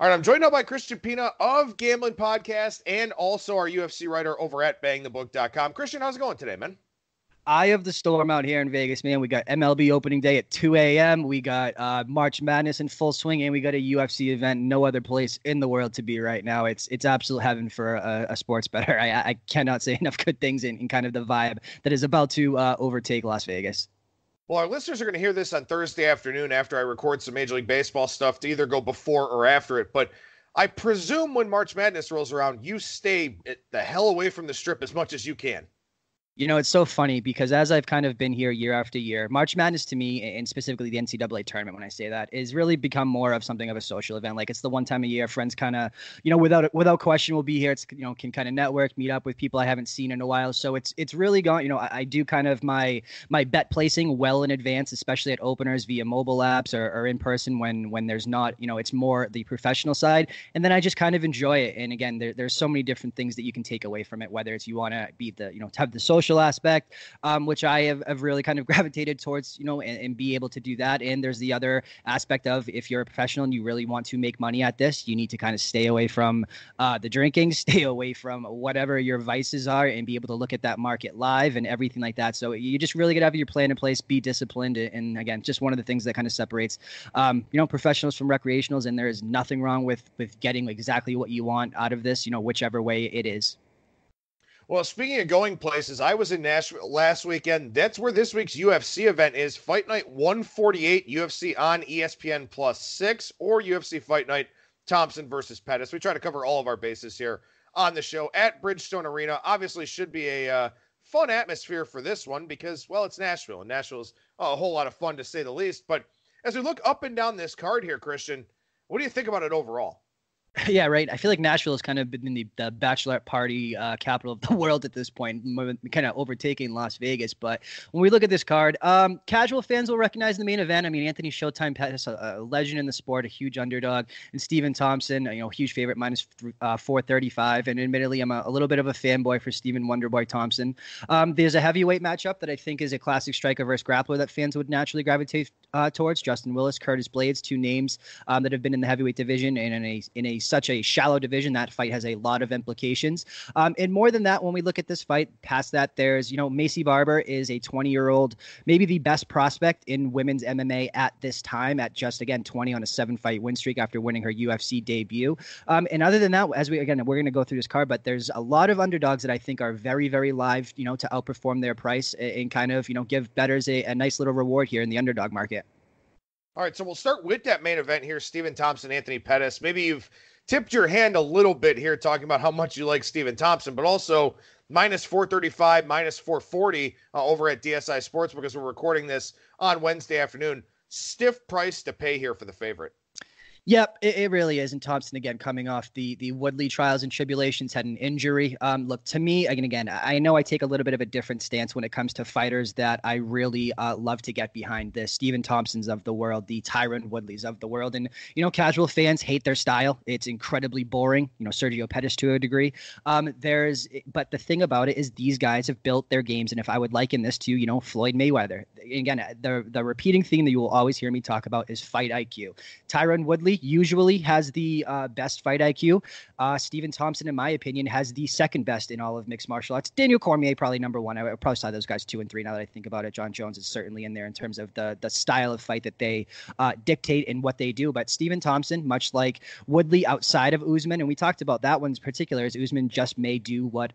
All right, I'm joined now by Christian Pina of Gambling Podcast and also our UFC writer over at BangTheBook.com. Christian, how's it going today, man? Eye of the storm out here in Vegas, man. We got MLB opening day at 2 a.m. We got March Madness in full swing, and we got a UFC event. No other place in the world to be right now. It's absolute heaven for a sports bettor. I cannot say enough good things in kind of the vibe that is about to overtake Las Vegas. Well, our listeners are going to hear this on Thursday afternoon after I record some Major League Baseball stuff to either go before or after it. But I presume when March Madness rolls around, you stay the hell away from the Strip as much as you can. You know, it's so funny because as I've kind of been here year after year, March Madness to me, and specifically the NCAA tournament, when I say that, is really become more of something of a social event. Like, it's the one time a year friends kind of, without question will be here. It's, can kind of network, meet up with people I haven't seen in a while. So it's really gone, I do kind of my bet placing well in advance, especially at openers via mobile apps or in person when there's not, it's more the professional side. And then I just kind of enjoy it. And again, there's so many different things that you can take away from it, whether it's you want to be to have the social aspect, which I have really kind of gravitated towards, and be able to do that. And there's the other aspect of if you're a professional and you really want to make money at this, you need to kind of stay away from the drinking, stay away from whatever your vices are, and be able to look at that market live and everything like that. So you just really got to have your plan in place, be disciplined. And again, just one of the things that kind of separates, professionals from recreationals. And there is nothing wrong with getting exactly what you want out of this, whichever way it is. Well, speaking of going places, I was in Nashville last weekend. That's where this week's UFC event is. Fight Night 148, UFC on ESPN Plus 6, or UFC Fight Night, Thompson versus Pettis. We try to cover all of our bases here on the show at Bridgestone Arena. Obviously should be a fun atmosphere for this one because, well, it's Nashville, and Nashville's a whole lot of fun to say the least. But as we look up and down this card here, Christian, what do you think about it overall? Yeah, right. I feel like Nashville has kind of been the bachelorette party capital of the world at this point, kind of overtaking Las Vegas. But when we look at this card, casual fans will recognize the main event. I mean, Anthony Showtime Pettis, a legend in the sport, a huge underdog, and Stephen Thompson, huge favorite, minus 435. And admittedly, I'm a little bit of a fanboy for Stephen Wonderboy Thompson. There's a heavyweight matchup that I think is a classic striker versus grappler that fans would naturally gravitate towards. Justin Willis, Curtis Blaydes, two names that have been in the heavyweight division and in a such a shallow division. That fight has a lot of implications. And more than that, when we look at this fight, past that, there's, Macy Barber is a 20-year-old, maybe the best prospect in women's MMA at this time, at just, again, 20 on a 7-fight win streak after winning her UFC debut. And other than that, we're going to go through this card, but there's a lot of underdogs that I think are very, very live, to outperform their price and kind of, give bettors a nice little reward here in the underdog market. All right, so we'll start with that main event here, Stephen Thompson, Anthony Pettis. Maybe you've tipped your hand a little bit here talking about how much you like Stephen Thompson, but also minus 435, minus 440 over at DSI Sports because we're recording this on Wednesday afternoon. Stiff price to pay here for the favorite. Yep, it really is. And Thompson, again, coming off the Woodley trials and tribulations, had an injury. Look, to me, again, I know I take a little bit of a different stance when it comes to fighters that I really love to get behind. The Stephen Thompsons of the world, the Tyron Woodleys of the world. And, casual fans hate their style. It's incredibly boring, Sergio Pettis to a degree. But the thing about it is these guys have built their games. And if I would liken this to, Floyd Mayweather, again, the repeating theme that you will always hear me talk about is fight IQ. Tyron Woodley usually has the best fight IQ. Stephen Thompson, in my opinion, has the second best in all of mixed martial arts. Daniel Cormier, probably number one. I would probably saw those guys 2 and 3 now that I think about it. John Jones is certainly in there in terms of the style of fight that they dictate and what they do. But Stephen Thompson, much like Woodley outside of Usman, and we talked about that one in particular, is Usman just may do what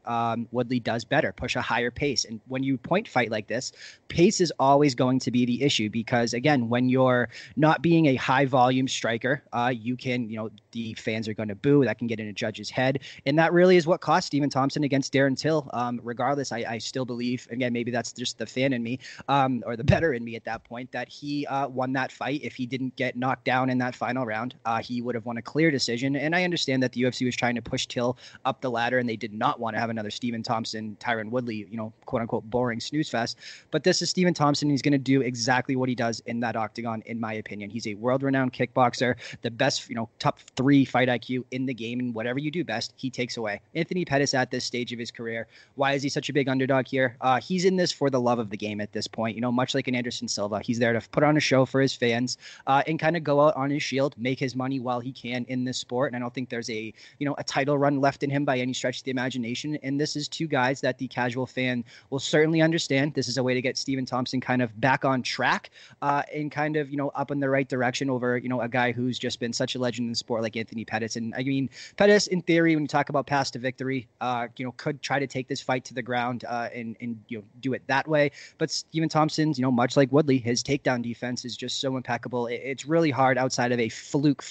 Woodley does better, push a higher pace. And when you point fight like this, pace is always going to be the issue because, again, when you're not being a high volume striker, you can, the fans are going to boo. That can get in a judge's head. And that really is what cost Stephen Thompson against Darren Till. Regardless, I still believe, again, maybe that's just the fan in me or the better in me at that point, that he won that fight. If he didn't get knocked down in that final round, he would have won a clear decision. And I understand that the UFC was trying to push Till up the ladder and they did not want to have another Stephen Thompson, Tyron Woodley, quote unquote, boring snooze fest. But this is Stephen Thompson. He's going to do exactly what he does in that octagon, in my opinion. He's a world-renowned kickboxer. the best, top 3 fight IQ in the game, and whatever you do best, he takes away. Anthony Pettis at this stage of his career, why is he such a big underdog here? He's in this for the love of the game at this point. Much like an Anderson Silva, he's there to put on a show for his fans and kind of go out on his shield, make his money while he can in this sport. And I don't think there's a title run left in him by any stretch of the imagination. And this is 2 guys that the casual fan will certainly understand. This is a way to get Stephen Thompson kind of back on track and kind of, up in the right direction over, a guy who's just been such a legend in the sport like Anthony Pettis. And I mean, Pettis, in theory, when you talk about path to victory, could try to take this fight to the ground and do it that way. But Stephen Thompson's, much like Woodley, his takedown defense is just so impeccable. It's really hard outside of a fluke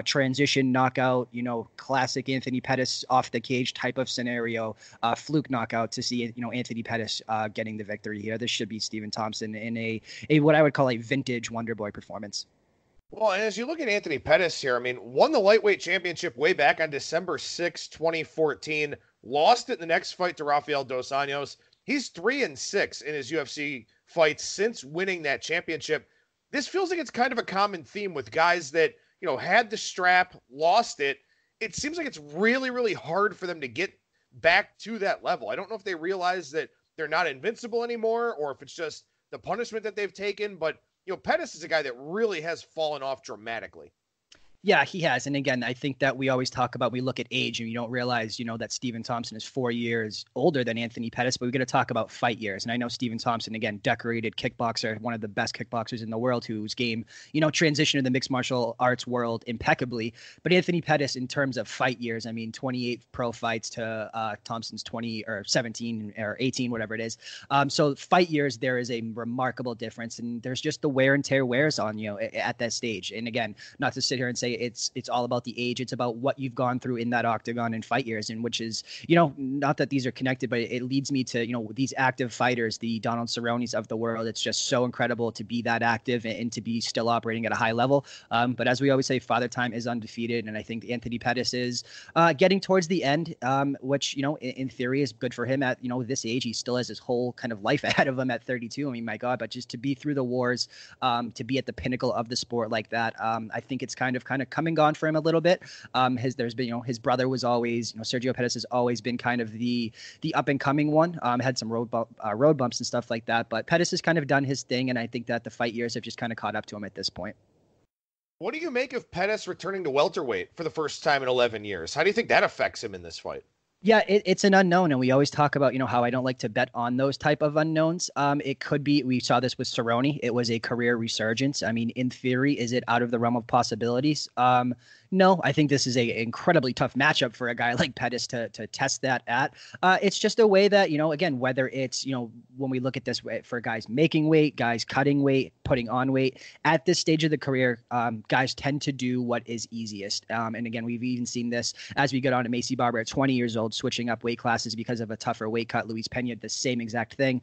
transition knockout, classic Anthony Pettis off the cage type of scenario, fluke knockout to see, Anthony Pettis getting the victory here. This should be Stephen Thompson in a what I would call a vintage Wonderboy performance. Well, and as you look at Anthony Pettis here, I mean, won the lightweight championship way back on December 6, 2014, lost it in the next fight to Rafael Dos Anjos. He's 3-6 in his UFC fights since winning that championship. This feels like it's kind of a common theme with guys that, had the strap, lost it. It seems like it's really, really hard for them to get back to that level. I don't know if they realize that they're not invincible anymore or if it's just the punishment that they've taken, but Pettis is a guy that really has fallen off dramatically. Yeah, he has. And again, I think that we always talk about, we look at age and you don't realize, that Stephen Thompson is 4 years older than Anthony Pettis, but we're going to talk about fight years. And I know Stephen Thompson, again, decorated kickboxer, one of the best kickboxers in the world, whose game, transitioned to the mixed martial arts world impeccably. But Anthony Pettis, in terms of fight years, I mean, 28 pro fights to Thompson's 20 or 17 or 18, whatever it is. So fight years, there is a remarkable difference. And there's just the wear and tear wears on you at that stage. And again, not to sit here and say it's all about the age. It's about what you've gone through in that octagon in fight years, and which is, not that these are connected, but it leads me to, these active fighters, the Donald Cerrones of the world. It's just so incredible to be that active and to be still operating at a high level. But as we always say, Father Time is undefeated. And I think Anthony Pettis is getting towards the end, which, in theory is good for him at, this age. He still has his whole kind of life ahead of him at 32. I mean, my God, but just to be through the wars, to be at the pinnacle of the sport like that, I think it's kind of come and gone for him a little bit. There's been, his brother was always, Sergio Pettis has always been kind of the up and coming one. Had some road bumps and stuff like that, but Pettis has kind of done his thing, and I think that the fight years have just kind of caught up to him at this point. What do you make of Pettis returning to welterweight for the first time in 11 years? How do you think that affects him in this fight? Yeah, it's an unknown, and we always talk about, how I don't like to bet on those type of unknowns. It could be, we saw this with Cerrone. It was a career resurgence. I mean, in theory, is it out of the realm of possibilities? No, I think this is a incredibly tough matchup for a guy like Pettis to test that at. It's just a way that, again, whether it's, when we look at this for guys making weight, guys cutting weight, putting on weight, at this stage of the career, guys tend to do what is easiest. And again, we've even seen this as we get on to Macy Barber at 20 years old, switching up weight classes because of a tougher weight cut. Luis Pena, the same exact thing.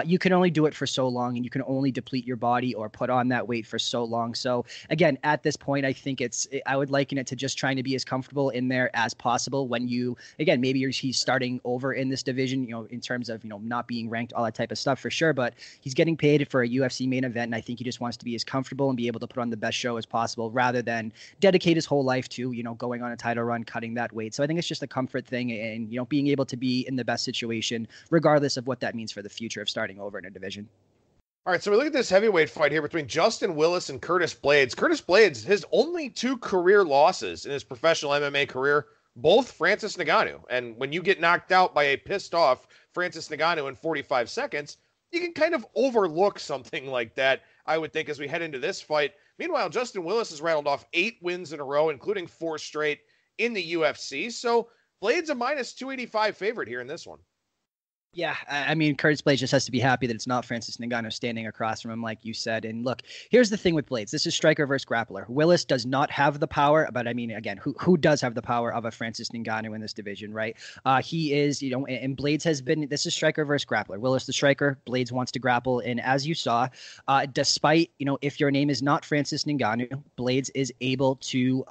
You can only do it for so long, and you can only deplete your body or put on that weight for so long. So again, at this point, I think I would liken it to just trying to be as comfortable in there as possible when you, again, maybe he's starting over in this division, in terms of, not being ranked, all that type of stuff for sure, but he's getting paid for a UFC main event. And I think he just wants to be as comfortable and be able to put on the best show as possible rather than dedicate his whole life to, going on a title run, cutting that weight. So I think it's just a comfort thing and, being able to be in the best situation, regardless of what that means for the future of starting over in a division. All right, so we look at this heavyweight fight here between Justin Willis and Curtis Blaydes. Curtis Blaydes, his only 2 career losses in his professional MMA career, both Francis Ngannou. And when you get knocked out by a pissed off Francis Ngannou in 45 seconds, you can kind of overlook something like that, I would think, as we head into this fight. Meanwhile, Justin Willis has rattled off 8 wins in a row, including 4 straight in the UFC. So Blaydes a minus 285 favorite here in this one. Yeah, I mean, Curtis Blaydes just has to be happy that it's not Francis Ngannou standing across from him, like you said. And look, here's the thing with Blaydes. This is striker versus grappler. Willis does not have the power, but I mean, again, who does have the power of a Francis Ngannou in this division, right? He is, and Blaydes has been, this is striker versus grappler. Willis the striker, Blaydes wants to grapple. And as you saw, despite, if your name is not Francis Ngannou, Blaydes is able to,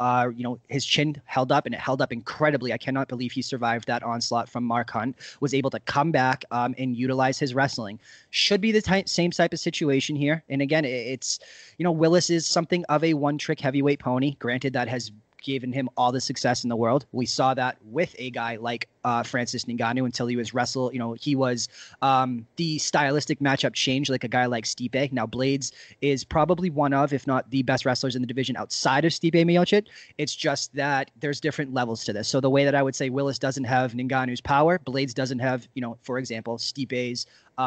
his chin held up, and it held up incredibly. I cannot believe he survived that onslaught from Mark Hunt, was able to come back back and utilize his wrestling. Should be the same type of situation here. And again, it's, Willis is something of a one-trick heavyweight pony. Granted, that has given him all the success in the world. We saw that with a guy like Francis Ngannou until he was he was the stylistic matchup changed like a guy like Stipe. Now Blaydes is probably one of, if not the best wrestlers in the division outside of Stipe Miocic. It's just that there's different levels to this. So the way that I would say Willis doesn't have Ngannou's power, Blaydes doesn't have, for example, Stipe's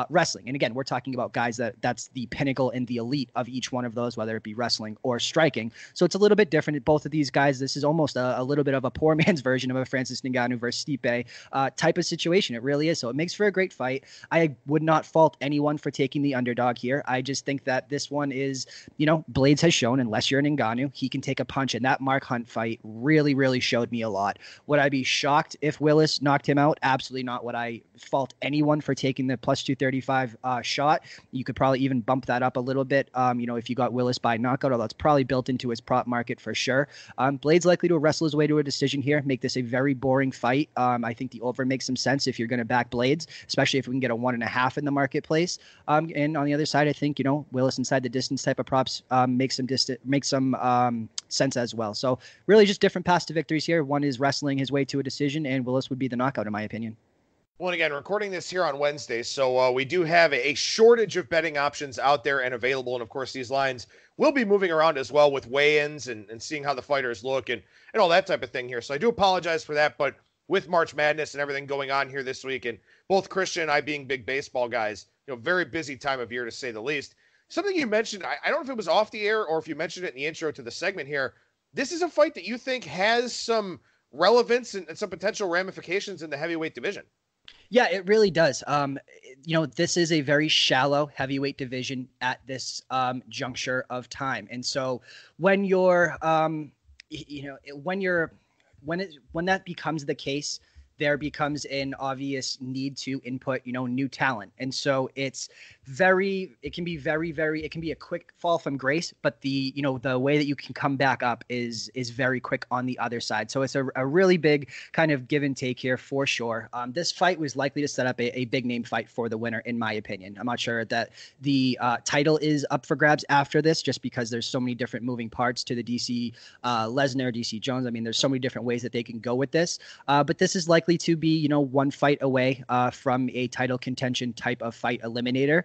wrestling. And again, we're talking about guys that's the pinnacle and the elite of each one of those, whether it be wrestling or striking. So it's a little bit different. Both of these guys, this is almost a little bit of a poor man's version of a Francis Ngannou versus Stipe type of situation. It really is. So it makes for a great fight. I would not fault anyone for taking the underdog here. I just think that this one is, Blaydes has shown, unless you're an Ngannou, he can take a punch. And that Mark Hunt fight really, really showed me a lot. Would I be shocked if Willis knocked him out? Absolutely not. Would I fault anyone for taking the plus 235 shot? You could probably even bump that up a little bit, if you got Willis by knockout, although it's probably built into his prop market for sure. Blaydes likely to wrestle his way to a decision here, make this a very boring fight. I think the over makes some sense if you're going to back Blaydes, especially if we can get a 1.5 in the marketplace. And on the other side, I think, Willis inside the distance type of props make some sense as well. So really just different paths to victories here. One is wrestling his way to a decision, and Willis would be the knockout in my opinion. Well, again, recording this here on Wednesday, so we do have a shortage of betting options out there and available. And, of course, these lines will be moving around as well with weigh-ins and seeing how the fighters look and all that type of thing here. So I do apologize for that. But with March Madness and everything going on here this week, and both Christian and I being big baseball guys, very busy time of year to say the least. Something you mentioned, I don't know if it was off the air or if you mentioned it in the intro to the segment here. This is a fight that you think has some relevance and some potential ramifications in the heavyweight division. Yeah, it really does. This is a very shallow heavyweight division at this juncture of time. And so when when that becomes the case, there becomes an obvious need to input, new talent. And so it can be a quick fall from grace, but the way that you can come back up is very quick on the other side. So it's a really big kind of give and take here for sure. This fight was likely to set up a big name fight for the winner, in my opinion. I'm not sure that the title is up for grabs after this, just because there's so many different moving parts to the DC Lesnar, DC Jones. I mean, there's so many different ways that they can go with this, but this is likely to be, one fight away from a title contention type of fight eliminator.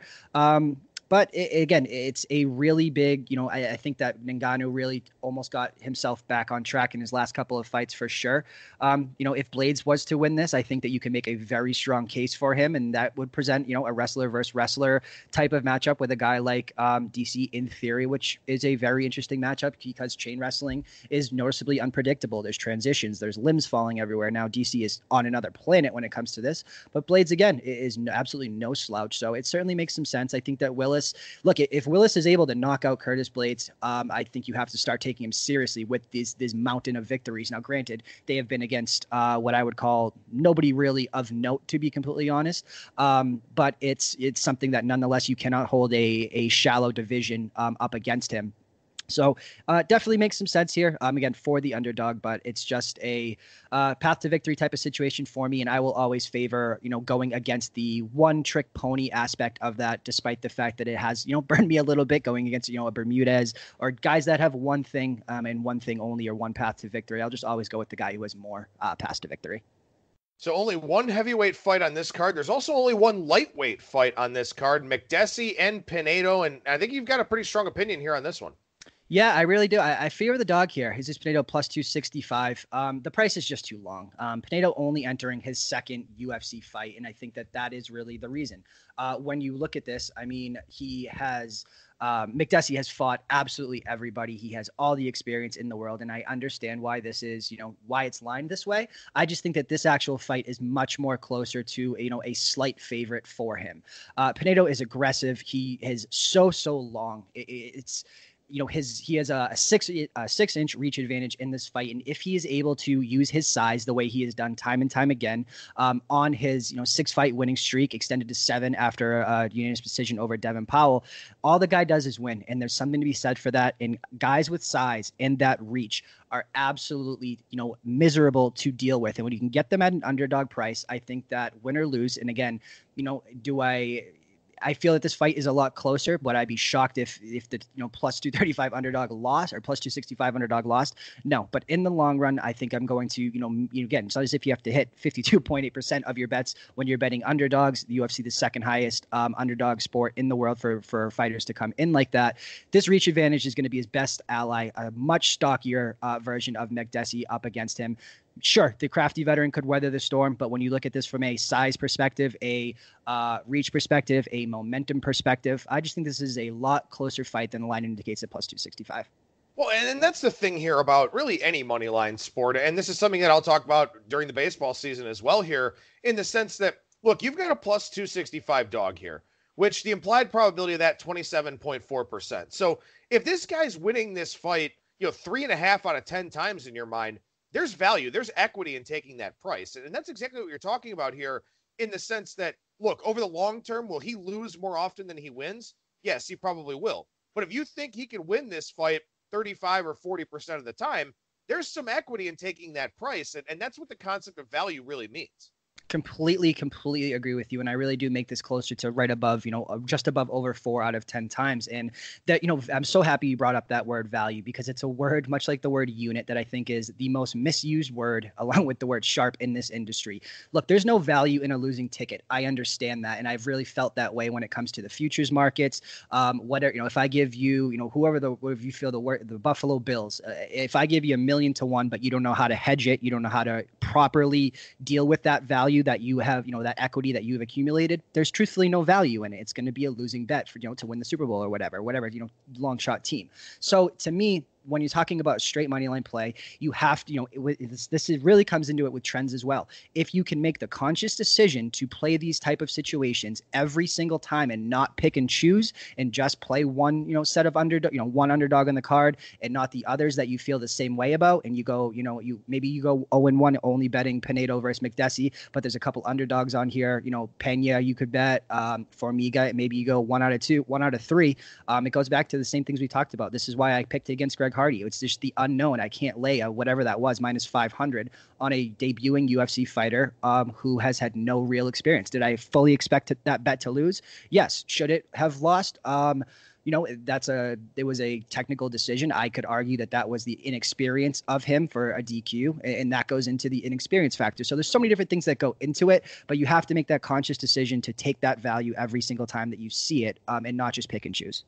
But again, it's a really big, I think that Ngannou really almost got himself back on track in his last couple of fights for sure. If Blaydes was to win this, I think that you can make a very strong case for him, and that would present, a wrestler versus wrestler type of matchup with a guy like DC in theory, which is a very interesting matchup because chain wrestling is noticeably unpredictable. There's transitions, there's limbs falling everywhere. Now DC is on another planet when it comes to this, but Blaydes again is absolutely no slouch. So it certainly makes some sense. I think that if Willis is able to knock out Curtis Blaydes, I think you have to start taking him seriously with this mountain of victories. Now, granted, they have been against what I would call nobody really of note, to be completely honest. But it's something that nonetheless you cannot hold a shallow division up against him. So definitely makes some sense here, again, for the underdog, but it's just a path to victory type of situation for me. And I will always favor, going against the one trick pony aspect of that, despite the fact that it has, burned me a little bit going against, a Bermudez or guys that have one thing and one thing only or one path to victory. I'll just always go with the guy who has more paths to victory. So only one heavyweight fight on this card. There's also only one lightweight fight on this card, McDessie and Pinedo. And I think you've got a pretty strong opinion here on this one. Yeah, I really do. I favor the dog here. Jesus Pinedo plus 265. The price is just too long. Pinedo only entering his second UFC fight, and I think that is really the reason. When you look at this, I mean, he has McDessie has fought absolutely everybody. He has all the experience in the world, and I understand why this is, why it's lined this way. I just think that this actual fight is much more closer to, a slight favorite for him. Pinedo is aggressive. He is so long. It's he has a 6-inch reach advantage in this fight, and if he is able to use his size the way he has done time and time again, on his 6-fight winning streak extended to 7 after a unanimous decision over Devin Powell, all the guy does is win, and there's something to be said for that. And guys with size and that reach are absolutely miserable to deal with, and when you can get them at an underdog price, I think that win or lose. And again, I feel that this fight is a lot closer, but I'd be shocked if the plus 235 underdog lost or plus 265 underdog lost. No, but in the long run, I think I'm going to again, it's not as if you have to hit 52.8% of your bets when you're betting underdogs. The UFC, the second highest underdog sport in the world for fighters to come in like that. This reach advantage is going to be his best ally, a much stockier version of Makdessi up against him. Sure, the crafty veteran could weather the storm, but when you look at this from a size perspective, a reach perspective, a momentum perspective, I just think this is a lot closer fight than the line indicates at plus 265. Well, and that's the thing here about really any money line sport, and this is something that I'll talk about during the baseball season as well here, in the sense that, look, you've got a plus 265 dog here, which the implied probability of that 27.4%. So if this guy's winning this fight, 3.5 out of 10 times in your mind, there's value, there's equity in taking that price. And that's exactly what you're talking about here, in the sense that, look, over the long term, will he lose more often than he wins? Yes, he probably will. But if you think he can win this fight 35 or 40% of the time, there's some equity in taking that price. And that's what the concept of value really means. Completely agree with you. And I really do make this closer to right above, just above over 4 out of 10 times. And that, I'm so happy you brought up that word value, because it's a word much like the word unit that I think is the most misused word along with the word sharp in this industry. Look, there's no value in a losing ticket. I understand that. And I've really felt that way when it comes to the futures markets. Whether, if I give you, whoever you feel the Buffalo Bills, if I give you $1 million to 1, but you don't know how to hedge it, you don't know how to properly deal with that value that you have, that equity that you've accumulated, there's truthfully no value in it. It's going to be a losing bet for, to win the Super Bowl or whatever, long shot team. So to me, when you're talking about straight money line play, you have to, this really comes into it with trends as well. If you can make the conscious decision to play these type of situations every single time and not pick and choose and just play one, set of underdog, one underdog on the card and not the others that you feel the same way about, and you go, maybe you go 0-1 only betting Pinedo versus Makdessi, but there's a couple underdogs on here, Pena you could bet, Formiga, maybe you go 1 out of 2, 1 out of 3. It goes back to the same things we talked about. This is why I picked against Greg Hardy. It's just the unknown. I can't lay whatever that was, minus 500 on a debuting UFC fighter who has had no real experience. Did I fully expect that bet to lose? Yes. Should it have lost? It was a technical decision. I could argue that was the inexperience of him for a DQ, and that goes into the inexperience factor. So there's so many different things that go into it, but you have to make that conscious decision to take that value every single time that you see it, and not just pick and choose.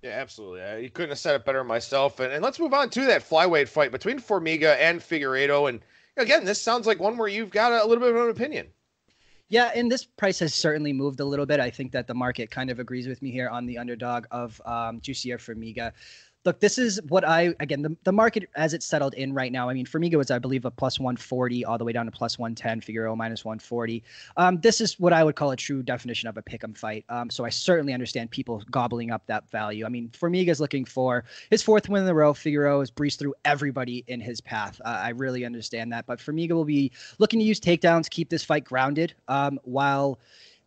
Yeah, absolutely. You couldn't have said it better myself. And let's move on to that flyweight fight between Formiga and Figueiredo. And again, this sounds like one where you've got a little bit of an opinion. Yeah, and this price has certainly moved a little bit. I think that the market kind of agrees with me here on the underdog of Jussier Formiga. Look, this is what the market as it's settled in right now. I mean, Formiga was, I believe, a plus 140 all the way down to plus 110, Figueiredo minus 140. This is what I would call a true definition of a pick'em fight. So I certainly understand people gobbling up that value. I mean, Formiga is looking for his 4th win in a row. Figueiredo has breezed through everybody in his path. I really understand that. But Formiga will be looking to use takedowns, keep this fight grounded, while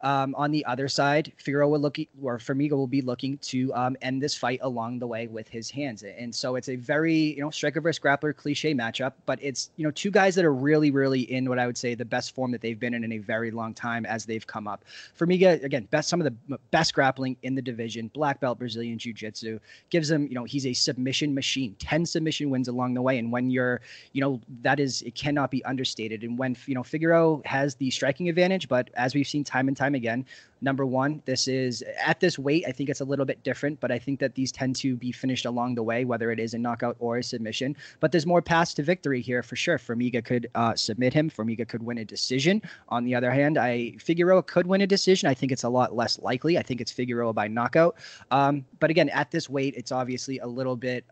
on the other side, Formiga will be looking to end this fight along the way with his hands. And so it's a very, striker versus grappler cliche matchup, but it's, two guys that are really, really in what I would say the best form that they've been in a very long time as they've come up. Formiga, again, some of the best grappling in the division, black belt Brazilian Jiu-Jitsu, gives him, he's a submission machine, 10 submission wins along the way. And when you're, it cannot be understated. And when, Figueiredo has the striking advantage, but as we've seen time and time again, number one, this is at this weight, I think it's a little bit different, but I think that these tend to be finished along the way, whether it is a knockout or a submission. But there's more paths to victory here for sure. Formiga could submit him. Formiga could win a decision. On the other hand, Figueiredo could win a decision. I think it's a lot less likely. I think it's Figueiredo by knockout. But again, at this weight, it's obviously a little bit,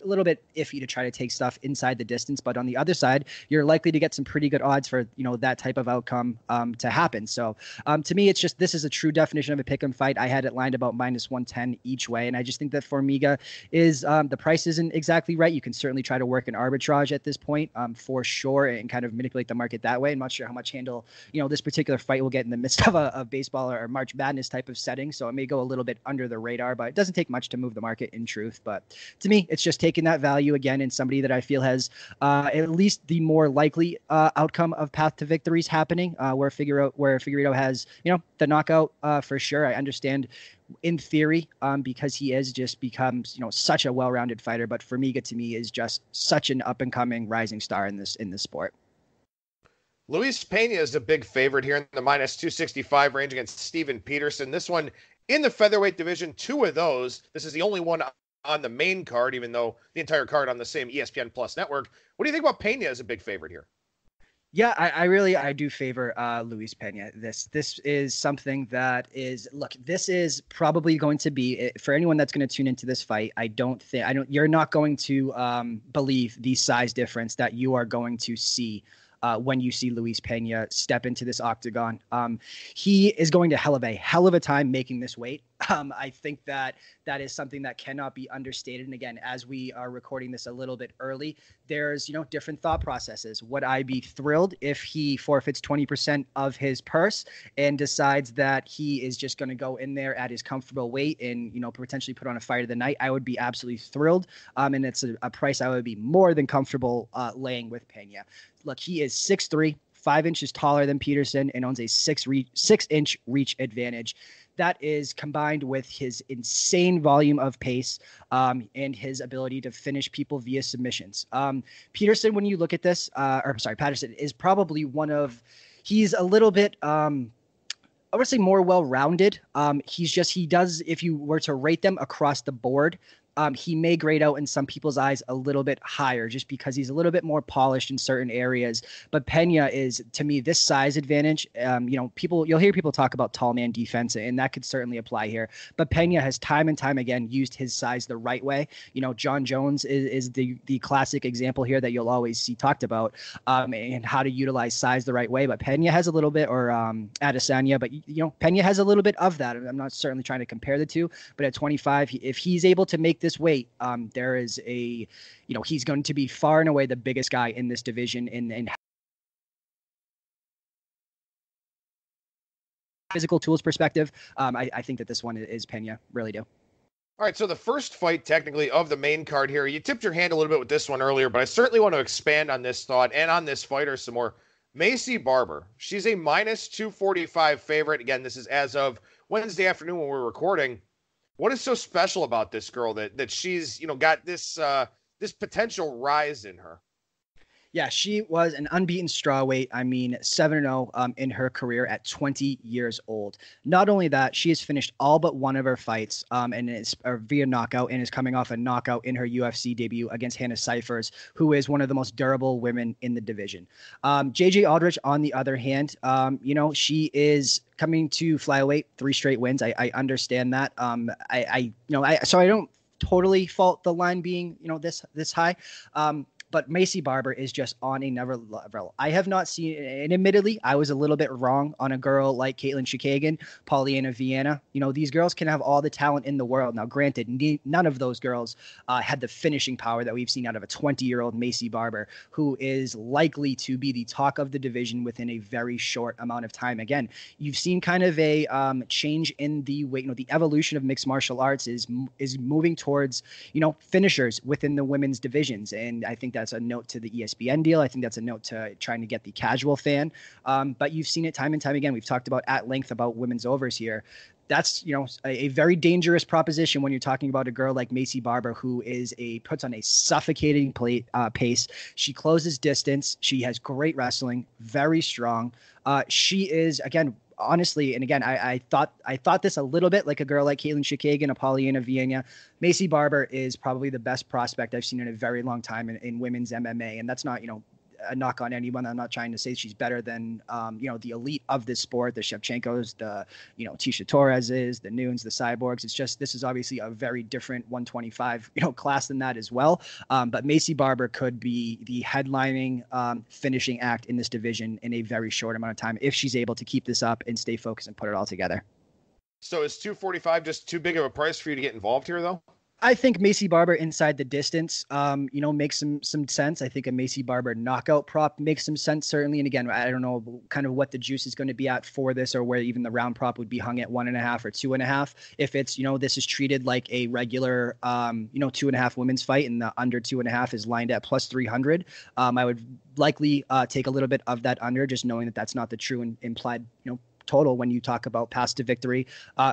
a little bit iffy to try to take stuff inside the distance. But on the other side, you're likely to get some pretty good odds for, that type of outcome to happen. So to me, it's just, this is a true definition of a pick 'em fight. I had it lined about -110 each way. And I just think that Formiga is, the price isn't exactly right. You can certainly try to work an arbitrage at this point for sure and kind of manipulate the market that way. I'm not sure how much handle, this particular fight will get in the midst of a baseball or March Madness type of setting. So it may go a little bit under the radar, but it doesn't take much to move the market in truth. But to me, it's just taking that value again in somebody that I feel has at least the more likely outcome of path to victories happening, where Figueiredo has, the knockout for sure. I understand in theory, because he is just becomes, such a well-rounded fighter. But Formiga to me is just such an up-and-coming rising star in this sport. Luis Pena is a big favorite here in the -265 range against Steven Peterson. This one in the featherweight division, 2 of those. This is the only one on the main card, even though the entire card on the same ESPN Plus network. What do you think about Pena as a big favorite here? Yeah, I do favor Luis Pena. This is something that is, look, this is probably going to be, for anyone that's going to tune into this fight, you're not going to believe the size difference that you are going to see when you see Luis Pena step into this octagon. He is going to have a hell of a time making this weight. I think that is something that cannot be understated. And again, as we are recording this a little bit early, there's, different thought processes. Would I be thrilled if he forfeits 20% of his purse and decides that he is just going to go in there at his comfortable weight and, potentially put on a fight of the night? I would be absolutely thrilled. And it's a price I would be more than comfortable laying with Pena. Look, he is 6'3", 5 inches taller than Peterson, and owns a 6-inch reach advantage. That is combined with his insane volume of pace and his ability to finish people via submissions. Peterson, when you look at this, Patterson is probably he's a little bit, I would say more well-rounded. He does, if you were to rate them across the board, he may grade out in some people's eyes a little bit higher just because he's a little bit more polished in certain areas. But Pena is, to me, this size advantage. You'll hear people talk about tall man defense, and that could certainly apply here. But Pena has time and time again used his size the right way. John Jones is the classic example here that you'll always see talked about, and how to utilize size the right way. But Pena has a little bit, or Adesanya, but Pena has a little bit of that. I'm not certainly trying to compare the two, but at 25, if he's able to make this weight, there is he's going to be far and away the biggest guy in this division in physical tools perspective. I think that this one is Pena, really do. All right, so the first fight technically of the main card here, you tipped your hand a little bit with this one earlier, but I certainly want to expand on this thought and on this fighter some more. Maycee Barber, she's a -245 favorite. Again, this is as of Wednesday afternoon when we're recording. What is so special about this girl that she's, got this potential rise in her? Yeah, she was an unbeaten strawweight. 7-0 in her career at 20 years old. Not only that, she has finished all but one of her fights and is via knockout, and is coming off a knockout in her UFC debut against Hannah Cifers, who is one of the most durable women in the division. JJ Aldrich, on the other hand, she is coming to flyweight, 3 straight wins. I understand that. So I don't totally fault the line being, this high. But Maycee Barber is just on another level. I have not seen, and admittedly, I was a little bit wrong on a girl like Caitlin Chookagian, Polyana Viana. These girls can have all the talent in the world. Now, granted, none of those girls had the finishing power that we've seen out of a 20-year-old Maycee Barber, who is likely to be the talk of the division within a very short amount of time. Again, you've seen kind of a change in the weight. The evolution of mixed martial arts is moving towards, finishers within the women's divisions, and I think that's a note to the ESPN deal. I think that's a note to trying to get the casual fan. But you've seen it time and time again. We've talked about at length about women's overs here. That's, a very dangerous proposition when you're talking about a girl like Maycee Barber, who puts on a suffocating pace. She closes distance. She has great wrestling, very strong. She is, again, honestly, and again, I thought this a little bit like a girl like Caitlin Chookagian, a Polyana Viana. Maycee Barber is probably the best prospect I've seen in a very long time in women's MMA, and that's not a knock on anyone. I'm not trying to say she's better than, the elite of this sport, the Shevchenkos, the, Tisha Torreses, the Nunes, the Cyborgs. It's just, this is obviously a very different 125, class than that as well. But Macy Barber could be the headlining finishing act in this division in a very short amount of time if she's able to keep this up and stay focused and put it all together. So is 245 just too big of a price for you to get involved here, though? I think Macy Barber inside the distance, makes some sense. I think a Macy Barber knockout prop makes some sense, certainly. And again, I don't know kind of what the juice is going to be at for this, or where even the round prop would be hung at 1.5 or 2.5. If it's, this is treated like a regular, 2.5 women's fight, and the under 2.5 is lined at plus 300. I would likely take a little bit of that under, just knowing that that's not the true and implied, total when you talk about path to victory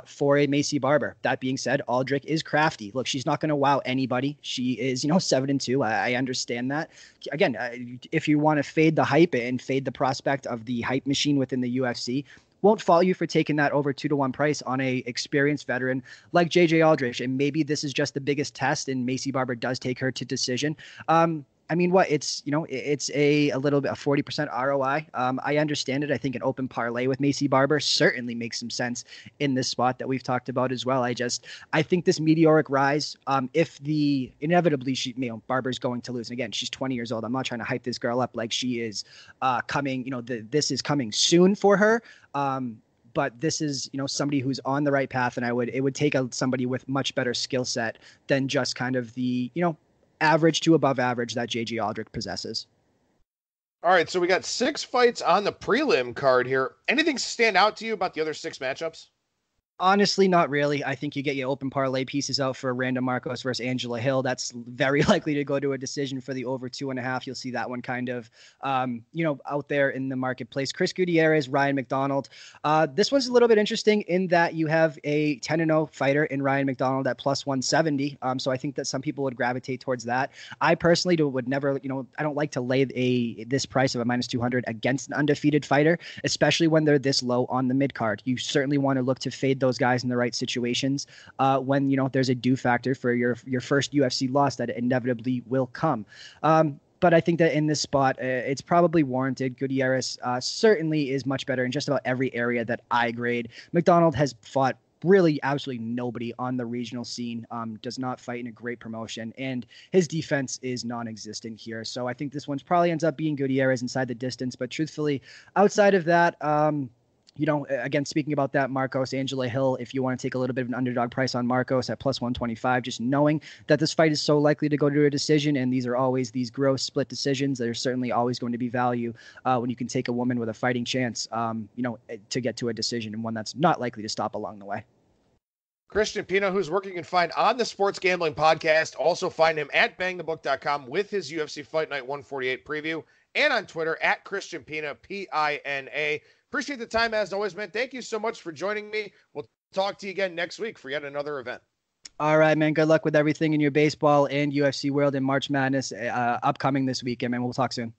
for a Macy Barber. That being said, Aldrich is crafty. Look, she's not going to wow anybody. She is, 7-2. I understand that. Again, if you want to fade the hype and fade the prospect of the hype machine within the UFC, won't fault you for taking that over 2-1 price on a experienced veteran like JJ Aldrich. And maybe this is just the biggest test, and Macy Barber does take her to decision. It's, it's a little bit, a 40% ROI. I understand it. I think an open parlay with Macy Barber certainly makes some sense in this spot that we've talked about as well. I think this meteoric rise, if inevitably Barber's going to lose. And again, she's 20 years old. I'm not trying to hype this girl up like she is coming, this is coming soon for her. But this is, somebody who's on the right path. And it would take somebody with much better skill set than just kind of the, average to above average that JJ Aldrich possesses. All right, so we got 6 fights on the prelim card here. Anything stand out to you about the other 6 matchups? Honestly, not really. I think you get your open parlay pieces out for Randa Marcos versus Angela Hill. That's very likely to go to a decision for the over 2.5. You'll see that one kind of, out there in the marketplace. Chris Gutierrez, Ryan Mcdonald. This one's a little bit interesting in that you have a 10-0 fighter in Ryan Mcdonald at plus 170. So I think that some people would gravitate towards that. I personally would never, I don't like to lay this price of a minus 200 against an undefeated fighter, especially when they're this low on the mid card. You certainly want to look to fade those guys in the right situations when there's a do factor for your first UFC loss that inevitably will come. But I think that in this spot, it's probably warranted. Gutierrez certainly is much better in just about every area that I grade. McDonald has fought really absolutely nobody on the regional scene, does not fight in a great promotion, and his defense is non-existent here. So I think this one's probably ends up being Gutierrez inside the distance. But truthfully, outside of that, again, speaking about that, Marcos, Angela Hill, if you want to take a little bit of an underdog price on Marcos at plus 125, just knowing that this fight is so likely to go to a decision, and these are always these gross split decisions, there's certainly always going to be value when you can take a woman with a fighting chance, to get to a decision, and one that's not likely to stop along the way. Christian Pina, whose work you can find on the Sports Gambling Podcast. Also find him at BangTheBook.com with his UFC Fight Night 148 preview, and on Twitter at Christian Pina, Pina. Appreciate the time as always, man. Thank you so much for joining me. We'll talk to you again next week for yet another event. All right, man. Good luck with everything in your baseball and UFC world and March Madness upcoming this weekend, man. We'll talk soon.